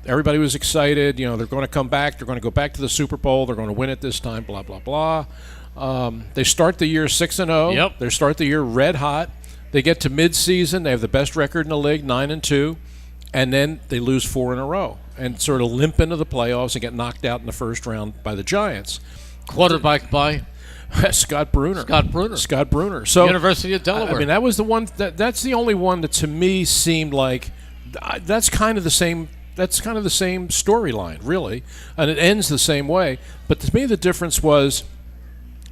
Everybody was excited. They're going to come back. They're going to go back to the Super Bowl. They're going to win it this time, blah, blah, blah. They start the year 6-0. Yep. They start the year red hot. They get to midseason. They have the best record in the league, 9-2. And then they lose 4 in a row and sort of limp into the playoffs and get knocked out in the first round by the Giants. Quarterback by Scott Bruner. Scott Bruner. So University of Delaware. I mean, that was the one. That's the only one that to me seemed like that's kind of the same. That's kind of the same storyline, really, and it ends the same way. But to me, the difference was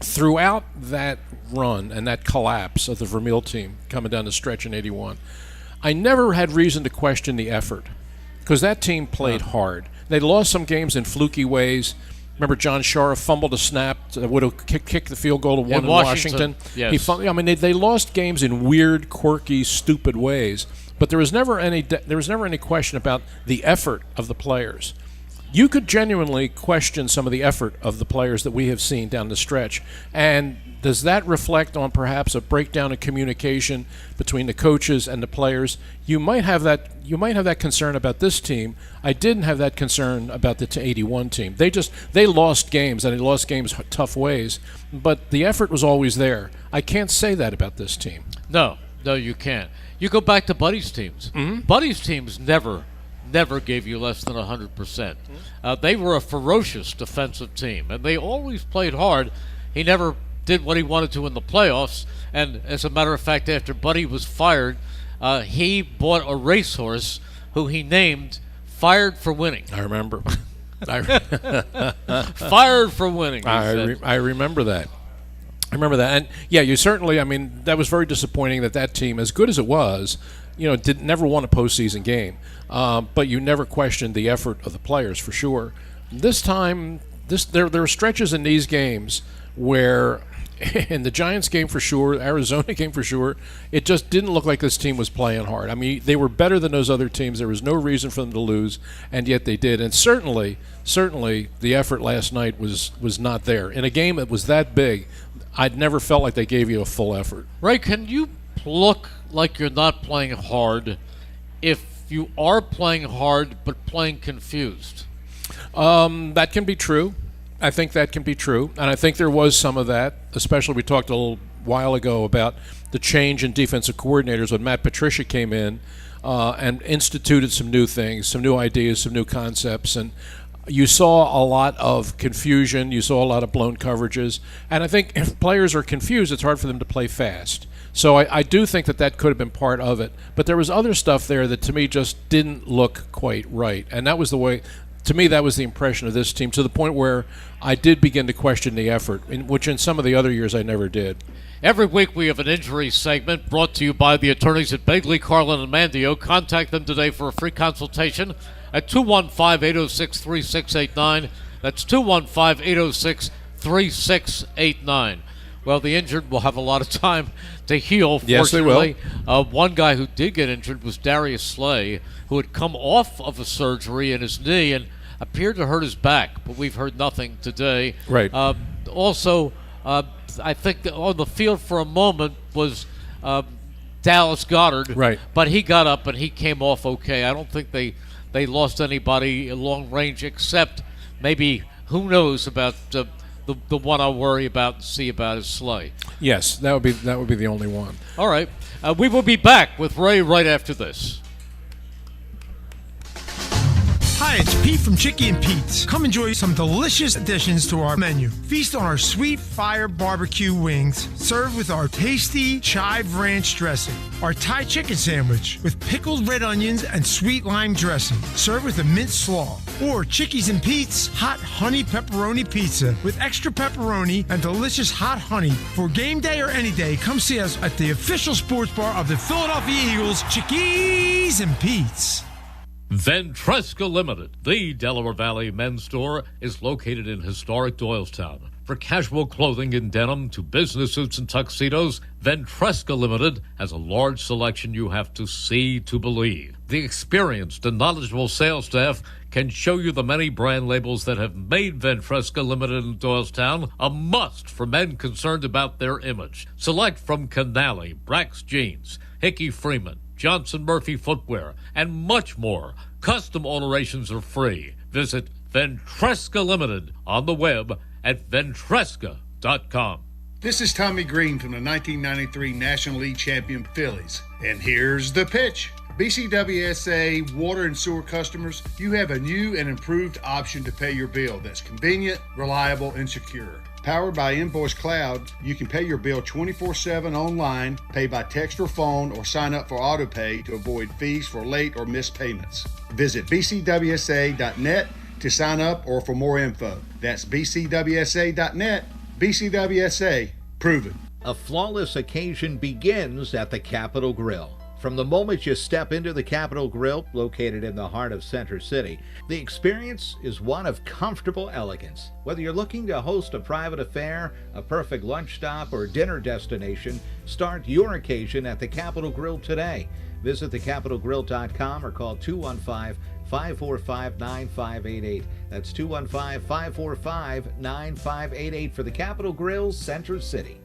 throughout that run and that collapse of the Vermeil team coming down the stretch in 81. I never had reason to question the effort because that team played hard. They lost some games in fluky ways. Remember, John Shara fumbled a snap that would have kicked the field goal to one in Washington. Yes. They lost games in weird, quirky, stupid ways. But there was never any question about the effort of the players. You could genuinely question some of the effort of the players that we have seen down the stretch. And does that reflect on perhaps a breakdown in communication between the coaches and the players? You might have that concern about this team. I didn't have that concern about the 81 team. They lost games, and they lost games tough ways, but the effort was always there. I can't say that about this team. No, you can't. You go back to Buddy's teams. Mm-hmm. Buddy's teams never gave you less than 100%. They were a ferocious defensive team, and they always played hard. He never did what he wanted to in the playoffs, and as a matter of fact, after Buddy was fired, he bought a racehorse who he named Fired for Winning. I remember. Fired for Winning. I remember that. And yeah, you certainly. I mean, that was very disappointing that team, as good as it was, never won a postseason game. But you never questioned the effort of the players for sure. This time, there were stretches in these games where, in the Giants game for sure, Arizona game for sure, it just didn't look like this team was playing hard. I mean, they were better than those other teams. There was no reason for them to lose, and yet they did. And certainly, the effort last night was not there. In a game that was that big, I'd never felt like they gave you a full effort. Ray, can you look like you're not playing hard if you are playing hard but playing confused? That can be true. I think that can be true. And I think there was some of that, especially we talked a little while ago about the change in defensive coordinators when Matt Patricia came in and instituted some new things, some new ideas, some new concepts, and you saw a lot of confusion. You saw a lot of blown coverages. And I think if players are confused, it's hard for them to play fast. So I do think that could have been part of it. But there was other stuff there that to me just didn't look quite right. And that was the way, to me, that was the impression of this team, to the point where I did begin to question the effort, which in some of the other years I never did. Every week we have an injury segment brought to you by the attorneys at Begley, Carlin, and Mandio. Contact them today for a free consultation at 215-806-3689. That's 215-806-3689. Well, the injured will have a lot of time to heal, fortunately. Yes, they will. One guy who did get injured was Darius Slay, who had come off of a surgery in his knee and appeared to hurt his back, but we've heard nothing today. Right. Also, I think on the field for a moment was Dallas Goedert. Right. But he got up and he came off okay. I don't think they lost anybody long range, except maybe, who knows, about the one I worry about and see about is Slay. Yes, that would be the only one. All right. We will be back with Ray right after this. Hi, it's Pete from Chicky and Pete's. Come enjoy some delicious additions to our menu. Feast on our sweet fire barbecue wings, served with our tasty chive ranch dressing. Our Thai chicken sandwich with pickled red onions and sweet lime dressing, served with a minced slaw. Or Chickies and Pete's hot honey pepperoni pizza with extra pepperoni and delicious hot honey. For game day or any day, come see us at the official sports bar of the Philadelphia Eagles, Chickies and Pete's. Ventresca Limited, the Delaware Valley men's store, is located in historic Doylestown. For casual clothing in denim to business suits and tuxedos, Ventresca Limited has a large selection you have to see to believe. The experienced and knowledgeable sales staff can show you the many brand labels that have made Ventresca Limited in Doylestown a must for men concerned about their image. Select from Canali, Brax Jeans, Hickey Freeman, Johnson Murphy Footwear, and much more. Custom alterations are free. Visit Ventresca Limited on the web at ventresca.com. This is Tommy Green from the 1993 National League champion Phillies. And here's the pitch. BCWSA water and sewer customers, you have a new and improved option to pay your bill that's convenient, reliable, and secure. Powered by Invoice Cloud, you can pay your bill 24/7 online, pay by text or phone, or sign up for AutoPay to avoid fees for late or missed payments. Visit bcwsa.net to sign up or for more info. That's bcwsa.net. BCWSA, proven. A flawless occasion begins at the Capitol Grill. From the moment you step into the Capitol Grill, located in the heart of Center City, the experience is one of comfortable elegance. Whether you're looking to host a private affair, a perfect lunch stop, or dinner destination, start your occasion at the Capitol Grill today. Visit thecapitolgrill.com or call 215-545-9588. That's 215-545-9588 for the Capitol Grill, Center City.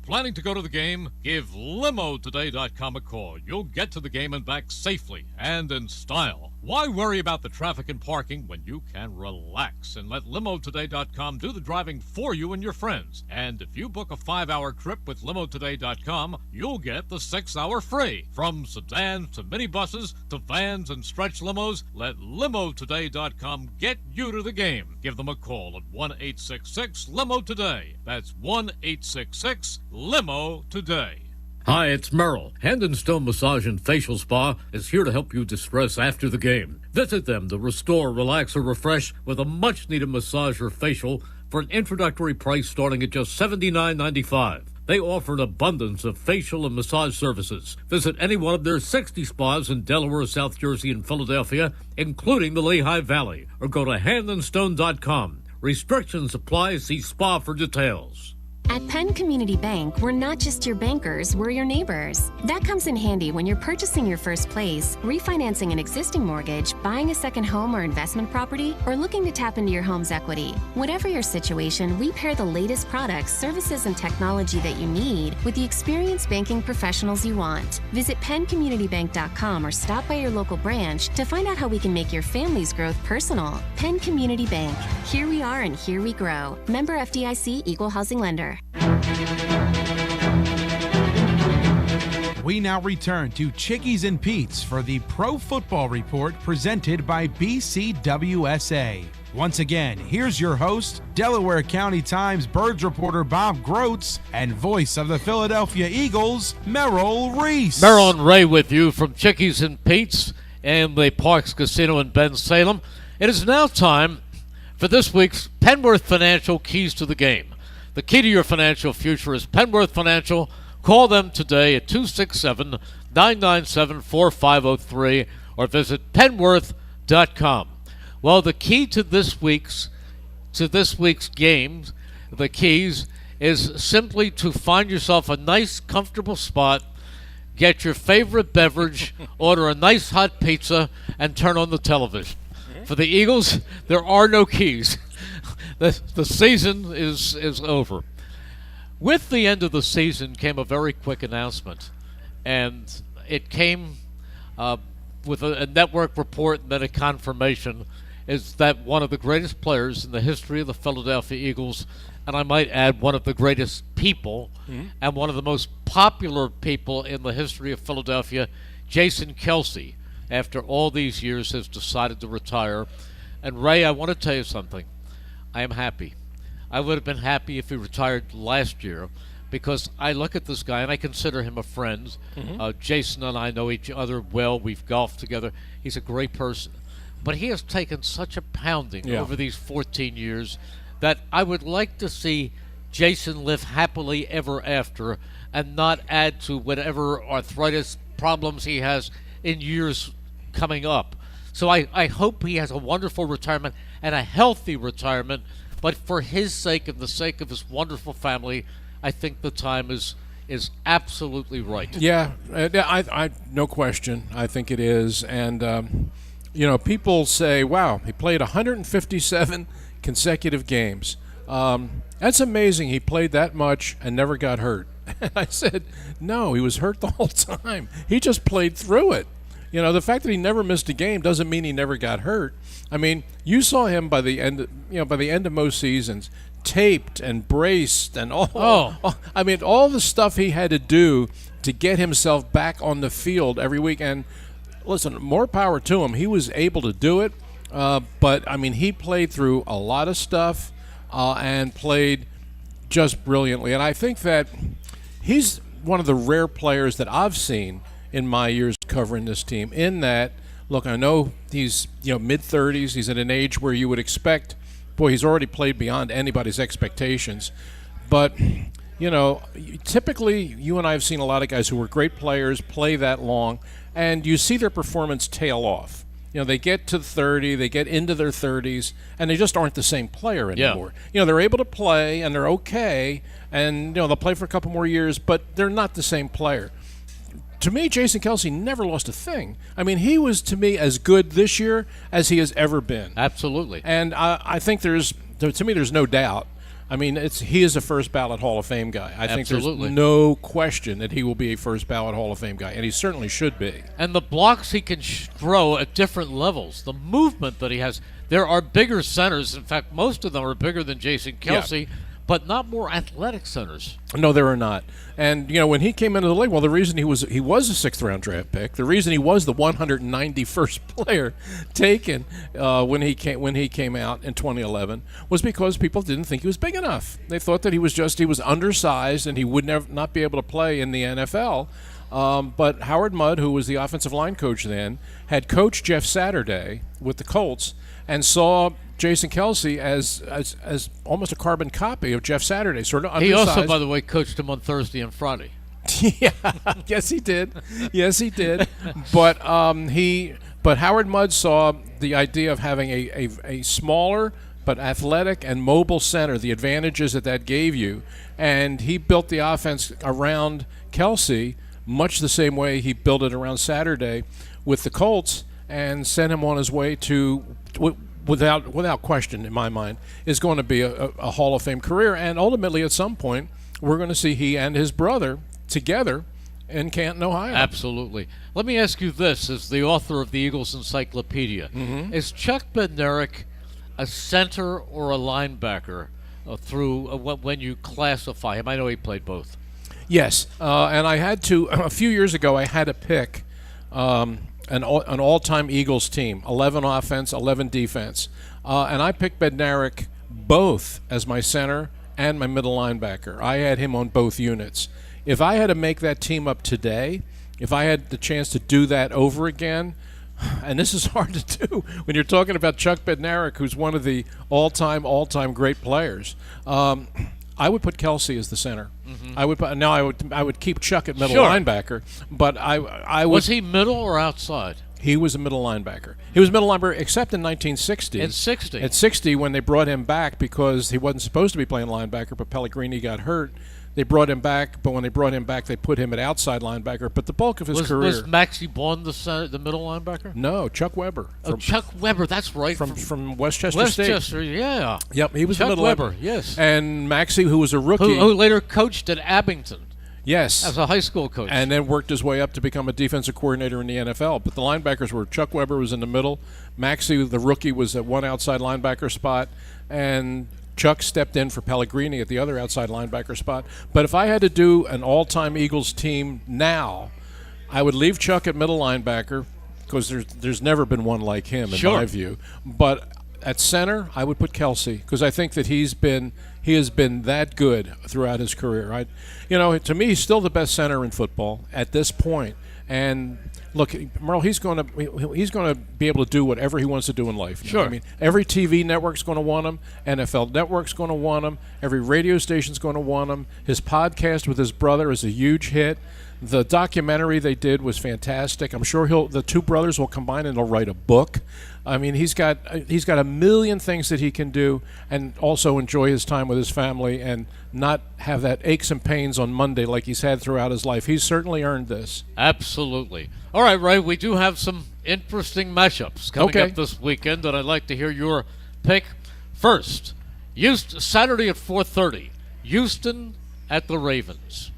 Planning to go to the game? Give LimoToday.com a call. You'll get to the game and back safely and in style. Why worry about the traffic and parking when you can relax and let LimoToday.com do the driving for you and your friends? And if you book a 5-hour trip with LimoToday.com, you'll get the 6-hour free. From sedans to minibuses to vans and stretch limos, let LimoToday.com get you to the game. Give them a call at 1-866-LIMO-TODAY. That's 1-866-LIMO-TODAY. Hi, it's Merrill. Hand and Stone Massage and Facial Spa is here to help you distress after the game. Visit them to restore, relax, or refresh with a much-needed massage or facial for an introductory price starting at just $79.95. They offer an abundance of facial and massage services. Visit any one of their 60 spas in Delaware, South Jersey, and Philadelphia, including the Lehigh Valley, or go to handandstone.com. Restrictions apply. See spa for details. At Penn Community Bank, we're not just your bankers, we're your neighbors. That comes in handy when you're purchasing your first place, refinancing an existing mortgage, buying a second home or investment property, or looking to tap into your home's equity. Whatever your situation, we pair the latest products, services, and technology that you need with the experienced banking professionals you want. Visit penncommunitybank.com or stop by your local branch to find out how we can make your family's growth personal. Penn Community Bank. Here we are and here we grow. Member FDIC, Equal Housing Lender. We now return to Chickies and Pete's for the Pro Football Report presented by BCWSA. Once again, here's your host, Delaware County Times Birds reporter Bob Groats, and voice of the Philadelphia Eagles, Merrill Reese. Merrill and Ray with you from Chickies and Pete's and the Parks Casino in Bensalem. It is now time for this week's Penworth Financial Keys to the Game. The key to your financial future is Penworth Financial. Call them today at 267-997-4503 or visit penworth.com. Well, the key to this week's game, the keys, is simply to find yourself a nice, comfortable spot, get your favorite beverage, order a nice hot pizza, and turn on the television. For the Eagles, there are no keys. The season is over. With the end of the season came a very quick announcement, and it came with a network report and then a confirmation, is that one of the greatest players in the history of the Philadelphia Eagles, and I might add one of the greatest people, and one of the most popular people in the history of Philadelphia, Jason Kelce, after all these years has decided to retire. And Ray, I want to tell you something. I am happy. I would have been happy if he retired last year, because I look at this guy and I consider him a friend. Jason and I know each other well. We've golfed together. He's a great person. But he has taken such a pounding over these 14 years that I would like to see Jason live happily ever after and not add to whatever arthritis problems he has in years coming up. So I hope he has a wonderful retirement and a healthy retirement. But for his sake and the sake of his wonderful family, I think the time is absolutely right. Yeah, I no question. I think it is. And, people say, wow, he played 157 consecutive games. That's amazing. He played that much and never got hurt. And I said, no, he was hurt the whole time. He just played through it. The fact that he never missed a game doesn't mean he never got hurt. I mean, you saw him by the end of most seasons, taped and braced and all the stuff he had to do to get himself back on the field every week. And listen, more power to him. He was able to do it. But I mean, he played through a lot of stuff and played just brilliantly. And I think that he's one of the rare players that I've seen in my years covering this team, in that, look, I know he's mid-30s. He's at an age where you would expect, he's already played beyond anybody's expectations. But, typically you and I have seen a lot of guys who were great players play that long, and you see their performance tail off. They get to 30, they get into their 30s, and they just aren't the same player anymore. They're able to play, and they're okay, and, they'll play for a couple more years, but they're not the same player. To me, Jason Kelce never lost a thing. I mean, he was, to me, as good this year as he has ever been. Absolutely. And I think there's no doubt. I mean, he is a first ballot Hall of Fame guy. I think there's no question that he will be a first ballot Hall of Fame guy, and he certainly should be. And the blocks he can throw at different levels, the movement that he has. There are bigger centers. In fact, most of them are bigger than Jason Kelce. But not more athletic centers. No, there are not. And when he came into the league, well, the reason he was a 6th-round draft pick, the reason he was the 191st player taken when he came out in 2011 was because people didn't think he was big enough. They thought that he was undersized and he would not be able to play in the NFL. But Howard Mudd, who was the offensive line coach then, had coached Jeff Saturday with the Colts and saw Jason Kelce as almost a carbon copy of Jeff Saturday, sort of undersized. He also, by the way, coached him on Thursday and Friday. Yeah, yes he did. But Howard Mudd saw the idea of having a smaller but athletic and mobile center, the advantages that gave you, and he built the offense around Kelce much the same way he built it around Saturday with the Colts, and sent him on his way to, without question in my mind, is going to be a Hall of Fame career. And ultimately, at some point, we're going to see he and his brother together in Canton, Ohio. Absolutely. Let me ask you this, as the author of the Eagles Encyclopedia. Is Chuck Bednarik a center or a linebacker when you classify him? I know he played both. Yes, and I had to a few years ago. I had to pick an all-time Eagles team: 11 offense, 11 defense, and I picked Bednarik both as my center and my middle linebacker. I had him on both units. If I had to make that team up today, if I had the chance to do that over again, and this is hard to do when you're talking about Chuck Bednarik, who's one of the all-time great players. I would put Kelsey as the center. Mm-hmm. I would keep Chuck at middle linebacker, but I would. Was he middle or outside? He was a middle linebacker. He was a middle linebacker, except in 1960. In 60. At 60, when they brought him back because he wasn't supposed to be playing linebacker, but Pellegrini got hurt. They brought him back, but when they brought him back, they put him at outside linebacker. But the bulk of his career... Was Maxie Bond the middle linebacker? No, Chuck Weber. Chuck Weber, that's right. From Westchester State. Westchester, yeah. Yep, he was Chuck the middle Weber, linebacker. Yes. And Maxie, who was a rookie... Who later coached at Abington. Yes. As a high school coach. And then worked his way up to become a defensive coordinator in the NFL. But the linebackers were Chuck Weber was in the middle. Maxie, the rookie, was at one outside linebacker spot. And Chuck stepped in for Pellegrini at the other outside linebacker spot. But if I had to do an all-time Eagles team now, I would leave Chuck at middle linebacker because there's never been one like him in my view. But at center, I would put Kelsey because I think that he has been that good throughout his career. To me, he's still the best center in football at this point. And look, Merle, he's going to be able to do whatever he wants to do in life. Sure. I mean, every TV network's going to want him. NFL Network's going to want him. Every radio station's going to want him. His podcast with his brother is a huge hit. The documentary they did was fantastic. I'm sure the two brothers will combine and they'll write a book. I mean, he's got a million things that he can do, and also enjoy his time with his family and not have that aches and pains on Monday like he's had throughout his life. He's certainly earned this. Absolutely. All right, Ray, we do have some interesting matchups coming up this weekend, and I'd like to hear your pick. First, Saturday at 4:30, Houston at the Ravens.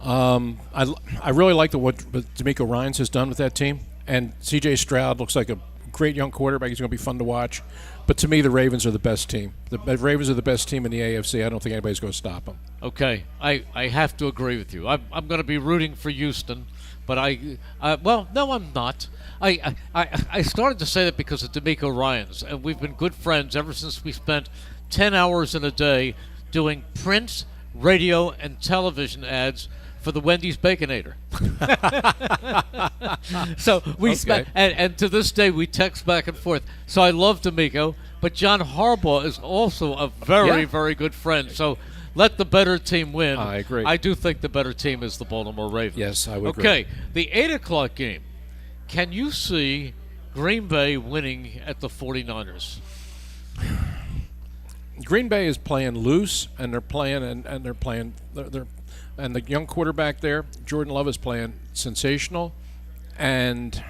I really like what D'Amico Ryans has done with that team, and C.J. Stroud looks like a great young quarterback. He's going to be fun to watch. But to me, the Ravens are the best team. The Ravens are the best team in the AFC. I don't think anybody's going to stop them. Okay, I have to agree with you. I'm going to be rooting for Houston, but well, no, I'm not. I started to say that because of D'Amico Ryans, and we've been good friends ever since we spent 10 hours in a day doing print, radio, and television ads for the Wendy's Baconator. So we spent, and to this day we text back and forth. So I love D'Amico, but John Harbaugh is also a very, very good friend. So let the better team win. I agree. I do think the better team is the Baltimore Ravens. Yes, I would agree. Okay, the 8 o'clock game. Can you see Green Bay winning at the 49ers? Green Bay is playing loose, and they're playing, and they're playing. And the young quarterback there, Jordan Love, is playing sensational. And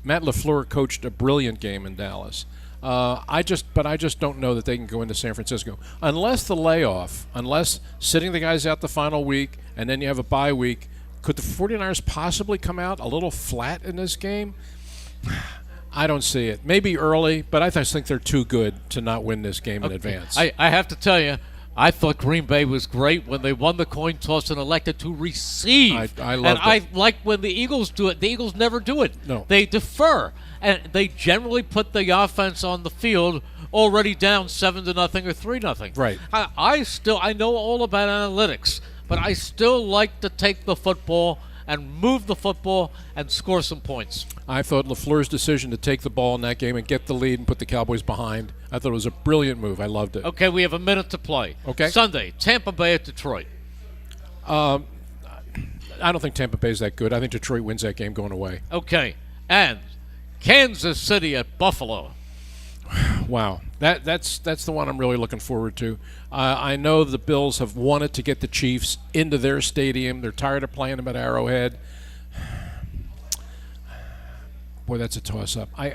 Matt LaFleur coached a brilliant game in Dallas. I just don't know that they can go into San Francisco unless the layoff, unless sitting the guys out the final week, and then you have a bye week. Could the 49ers possibly come out a little flat in this game? I don't see it. Maybe early, but I just think they're too good to not win this game in advance. I have to tell you, I thought Green Bay was great when they won the coin toss and elected to receive. I love it. I like when the Eagles do it. The Eagles never do it. No. They defer, and they generally put the offense on the field already down 7-0 or 3-0. Right. I know all about analytics, but I still like to take the football and move the football and score some points. I thought LaFleur's decision to take the ball in that game and get the lead and put the Cowboys behind, I thought it was a brilliant move. I loved it. Okay, we have a minute to play. Okay. Sunday, Tampa Bay at Detroit. I don't think Tampa Bay's that good. I think Detroit wins that game going away. Okay. And Kansas City at Buffalo. Wow. That's the one I'm really looking forward to. I know the Bills have wanted to get the Chiefs into their stadium. They're tired of playing them at Arrowhead. Boy, that's a toss-up. I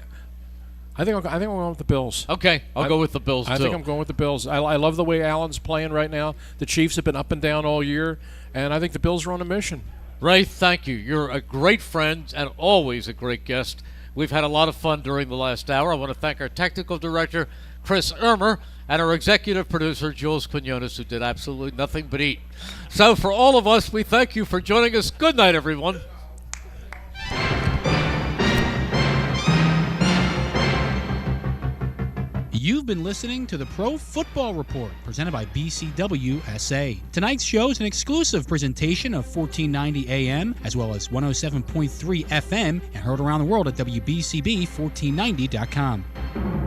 think I'm going with the Bills. Okay, I'll go with the Bills, too. I think I'm going with the Bills. I love the way Allen's playing right now. The Chiefs have been up and down all year, and I think the Bills are on a mission. Ray, thank you. You're a great friend and always a great guest. We've had a lot of fun during the last hour. I want to thank our technical director, Chris Ermer, and our executive producer, Jules Quinones, who did absolutely nothing but eat. So for all of us, we thank you for joining us. Good night, everyone. You've been listening to the Pro Football Report, presented by BCWSA. Tonight's show is an exclusive presentation of 1490 AM, as well as 107.3 FM, and heard around the world at WBCB1490.com.